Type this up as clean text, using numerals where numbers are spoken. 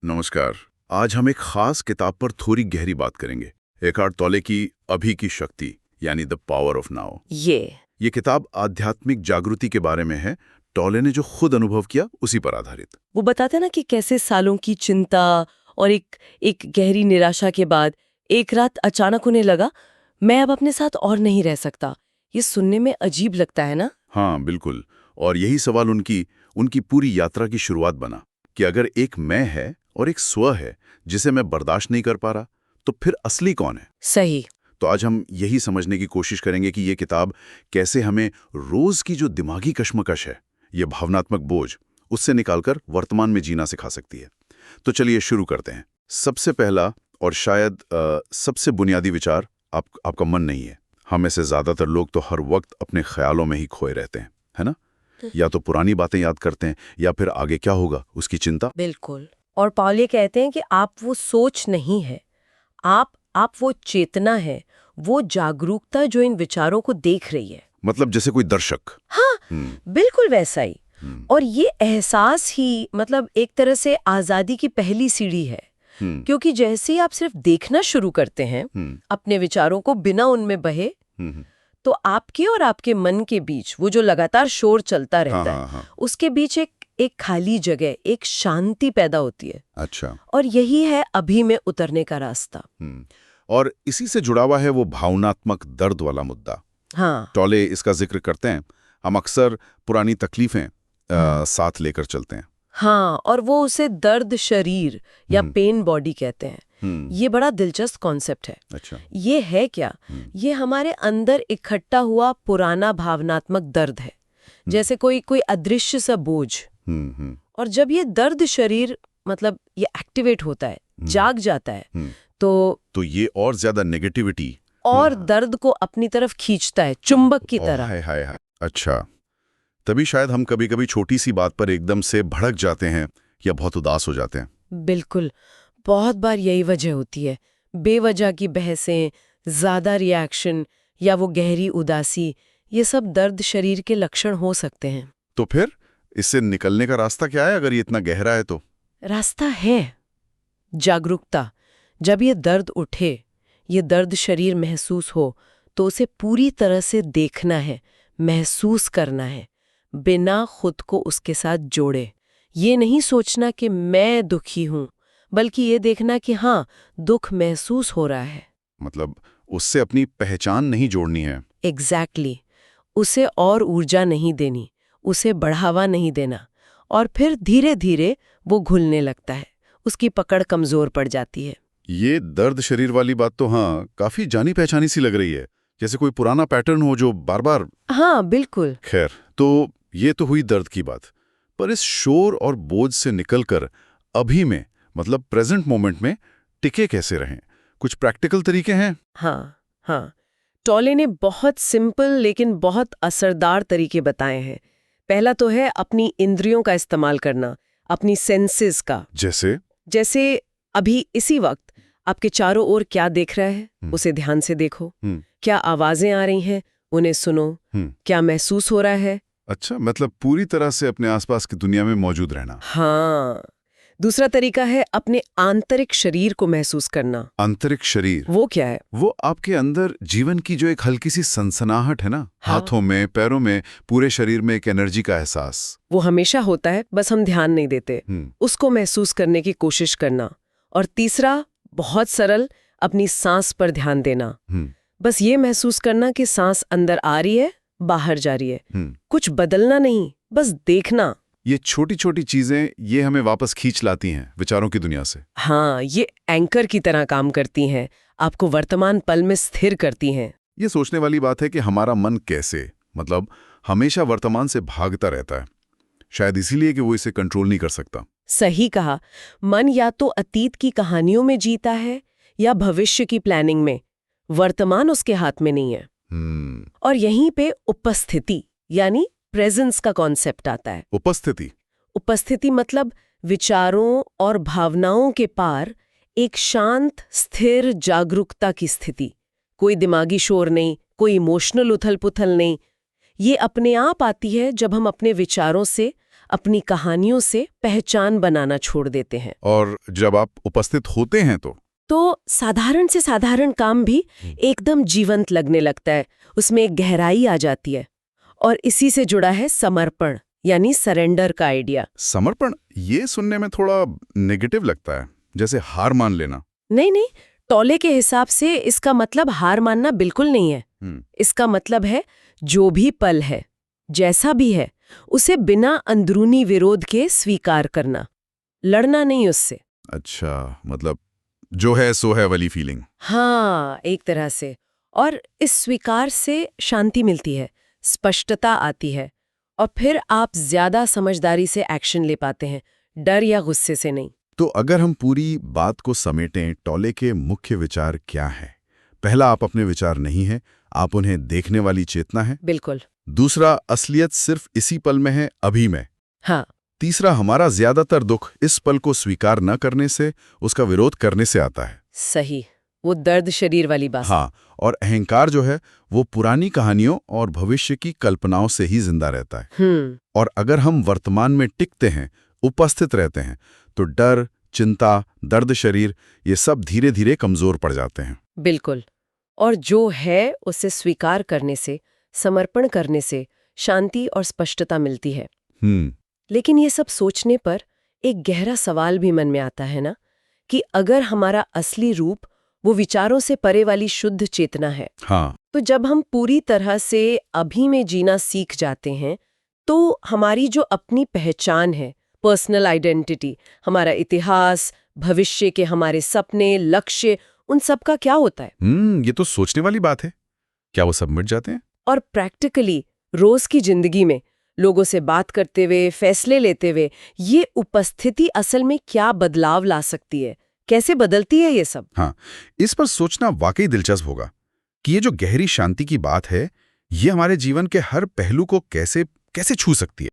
नमस्कार। आज हम एक खास किताब पर थोड़ी गहरी बात करेंगे। एकार्ट टोले की अभी की शक्ति यानी द पावर ऑफ नाउ। ये किताब आध्यात्मिक जागृति के बारे में है। टोले ने जो खुद अनुभव किया उसी पर आधारित। वो बताते ना कि कैसे सालों की चिंता और एक गहरी निराशा के बाद एक रात अचानक उन्हें लगा, मैं अब अपने साथ और नहीं रह सकता। ये सुनने में अजीब लगता है ना। हाँ बिल्कुल। और यही सवाल उनकी उनकी पूरी यात्रा की शुरुआत बना कि अगर एक मैं है और एक स्व है जिसे मैं बर्दाश्त नहीं कर पा रहा, तो फिर असली कौन है। सही। तो आज हम यही समझने की कोशिश करेंगे कि ये किताब कैसे हमें रोज की जो दिमागी कश्मकश है, ये भावनात्मक बोझ, उससे निकालकर वर्तमान में जीना सिखा सकती है। तो चलिए शुरू करते हैं। सबसे पहला और शायद सबसे बुनियादी विचार, आपका मन नहीं है। हम में से ज्यादातर लोग तो हर वक्त अपने ख्यालों में ही खोए रहते हैं, है ना? या तो पुरानी बातें याद करते हैं या फिर आगे क्या होगा उसकी चिंता। बिल्कुल। और पॉल ये कहते हैं कि आप वो सोच नहीं है, आप वो चेतना है, वो जागरूकता जो इन विचारों को देख रही है। मतलब जैसे कोई दर्शक। हाँ, बिल्कुल वैसा ही। और ये एहसास ही मतलब एक तरह से आजादी की पहली सीढ़ी है। क्योंकि जैसे ही आप सिर्फ देखना शुरू करते हैं अपने विचारों को बिना उनमें बहे, तो आपके और आपके मन के बीच वो जो लगातार शोर चलता रहता है, उसके बीच एक खाली जगह, एक शांति पैदा होती है। अच्छा। और यही है अभी में उतरने का रास्ता। और इसी से जुड़ा हुआ है वो भावनात्मक दर्द वाला मुद्दा। हाँ। टोले इसका जिक्र करते हैं। हम अक्सर पुरानी तकलीफें साथ लेकर चलते हैं। हाँ, और वो उसे दर्द शरीर या पेन बॉडी कहते हैं। ये बड़ा दिलचस्प कॉन्सेप्ट है। अच्छा। ये है क्या? ये हमारे अंदर इकट्ठा हुआ पुराना भावनात्मक दर्द है, जैसे कोई अदृश्य सा बोझ। और जब ये दर्द शरीर मतलब ये एक्टिवेट होता है, जाग जाता है, तो ये और ज्यादा नेगेटिविटी और दर्द को अपनी तरफ खींचता है, चुंबक की तरह। हाय हाय हाय। अच्छा, तभी शायद हम कभी कभी छोटी सी बात पर एकदम से भड़क जाते हैं या बहुत उदास हो जाते हैं। बिल्कुल, बहुत बार यही वजह होती है। बेवजह की बहसें, ज्यादा रिएक्शन या वो गहरी उदासी, ये सब दर्द शरीर के लक्षण हो सकते हैं। तो फिर इससे निकलने का रास्ता क्या है अगर ये इतना गहरा है तो? रास्ता है जागरूकता। जब ये दर्द उठे, ये दर्द शरीर महसूस हो, तो उसे पूरी तरह से देखना है, महसूस करना है, बिना खुद को उसके साथ जोड़े। ये नहीं सोचना कि मैं दुखी हूं, बल्कि ये देखना कि हाँ, दुख महसूस हो रहा है। मतलब उससे अपनी पहचान नहीं जोड़नी है। एग्जैक्टली। उसे और ऊर्जा नहीं देनी, उसे बढ़ावा नहीं देना। और फिर धीरे धीरे वो घुलने लगता है, उसकी पकड़ कमजोर पड़ जाती है। ये दर्द शरीर वाली बात तो हाँ काफी जानी पहचानी सी लग रही है, जैसे कोई पुराना पैटर्न हो जो बार बार। हाँ बिल्कुल। खैर, तो ये तो हुई दर्द की बात। पर इस शोर और बोझ से निकलकर अभी में मतलब प्रेजेंट मोमेंट में टिके कैसे रहें? कुछ प्रैक्टिकल तरीके हैं? हाँ। टोले ने बहुत सिंपल लेकिन बहुत असरदार तरीके बताए हैं। पहला तो है अपनी इंद्रियों का इस्तेमाल करना, अपनी सेंसेस का। जैसे अभी इसी वक्त आपके चारों ओर क्या देख रहा है, उसे ध्यान से देखो। क्या आवाजें आ रही हैं, उन्हें सुनो। क्या महसूस हो रहा है। अच्छा, मतलब पूरी तरह से अपने आसपास की दुनिया में मौजूद रहना। हाँ। दूसरा तरीका है अपने आंतरिक शरीर को महसूस करना। आंतरिक शरीर वो क्या है? वो आपके अंदर जीवन की जो एक हल्की सी सनसनाहट है ना। हाँ। हाथों में, पैरों में, पूरे शरीर में एक एनर्जी का एहसास। वो हमेशा होता है, बस हम ध्यान नहीं देते। उसको महसूस करने की कोशिश करना। और तीसरा, बहुत सरल, अपनी सांस पर ध्यान देना। बस ये महसूस करना कि सांस अंदर आ रही है, बाहर जा रही है। कुछ बदलना नहीं, बस देखना। ये छोटी छोटी चीजें ये हमें वापस खींच लाती हैं विचारों की दुनिया से। हाँ, ये एंकर की तरह काम करती हैं, आपको वर्तमान पल में स्थिर करती हैं। ये सोचने वाली बात है कि हमारा मन कैसे मतलब हमेशा वर्तमान से भागता रहता है, शायद इसीलिए कि वो इसे कंट्रोल नहीं कर सकता। सही कहा। मन या तो अतीत की कहानियों में जीता है या भविष्य की प्लानिंग में। वर्तमान उसके हाथ में नहीं है। और यहीं पे उपस्थिति यानी प्रेजेंस का कॉन्सेप्ट आता है। उपस्थिति मतलब विचारों और भावनाओं के पार एक शांत स्थिर जागरूकता की स्थिति। कोई दिमागी शोर नहीं, कोई इमोशनल उथल पुथल नहीं। ये अपने आप आती है जब हम अपने विचारों से, अपनी कहानियों से पहचान बनाना छोड़ देते हैं। और जब आप उपस्थित होते हैं तो साधारण से साधारण काम भी एकदम जीवंत लगने लगता है, उसमें एक गहराई आ जाती है। और इसी से जुड़ा है समर्पण यानी सरेंडर का आइडिया। समर्पण, ये सुनने में थोड़ा नेगेटिव लगता है, जैसे हार मान लेना। नहीं, टोले के हिसाब से इसका मतलब हार मानना बिल्कुल नहीं है। इसका मतलब है जो भी पल है, जैसा भी है, उसे बिना अंदरूनी विरोध के स्वीकार करना, लड़ना नहीं उससे। अच्छा, मतलब जो है सो है वाली फीलिंग। हाँ, एक तरह से। और इस स्वीकार से शांति मिलती है, स्पष्टता आती है, और फिर आप ज्यादा समझदारी से एक्शन ले पाते हैं, डर या गुस्से से नहीं। तो अगर हम पूरी बात को समेटें, टोले के मुख्य विचार क्या है? पहला, आप अपने विचार नहीं हैं, आप उन्हें देखने वाली चेतना है। बिल्कुल। दूसरा, असलियत सिर्फ इसी पल में है, अभी में। हाँ। तीसरा, हमारा ज्यादातर दुख इस पल को स्वीकार न करने से, उसका विरोध करने से आता है। सही, वो दर्द शरीर वाली बात। हाँ, और अहंकार जो है वो पुरानी कहानियों और भविष्य की कल्पनाओं से ही जिंदा रहता है। और अगर हम वर्तमान में टिकते हैं, उपस्थित रहते हैं, तो डर, चिंता, दर्द शरीर, ये सब धीरे धीरे कमजोर पड़ जाते हैं। बिल्कुल। और जो है उसे स्वीकार करने से, समर्पण करने से शांति और स्पष्टता मिलती है। लेकिन ये सब सोचने पर एक गहरा सवाल भी मन में आता है ना, कि अगर हमारा असली रूप वो विचारों से परे वाली शुद्ध चेतना है, हाँ, तो जब हम पूरी तरह से अभी में जीना सीख जाते हैं, तो हमारी जो अपनी पहचान है, पर्सनल आइडेंटिटी, हमारा इतिहास, भविष्य के हमारे सपने, लक्ष्य, उन सब का क्या होता है? ये तो सोचने वाली बात है। क्या वो सब मिट जाते हैं? और प्रैक्टिकली रोज की जिंदगी में लोगों से बात करते हुए, फैसले लेते हुए, ये उपस्थिति असल में क्या बदलाव ला सकती है? कैसे बदलती है ये सब? हाँ, इस पर सोचना वाकई दिलचस्प होगा कि ये जो गहरी शांति की बात है, ये हमारे जीवन के हर पहलू को कैसे छू सकती है।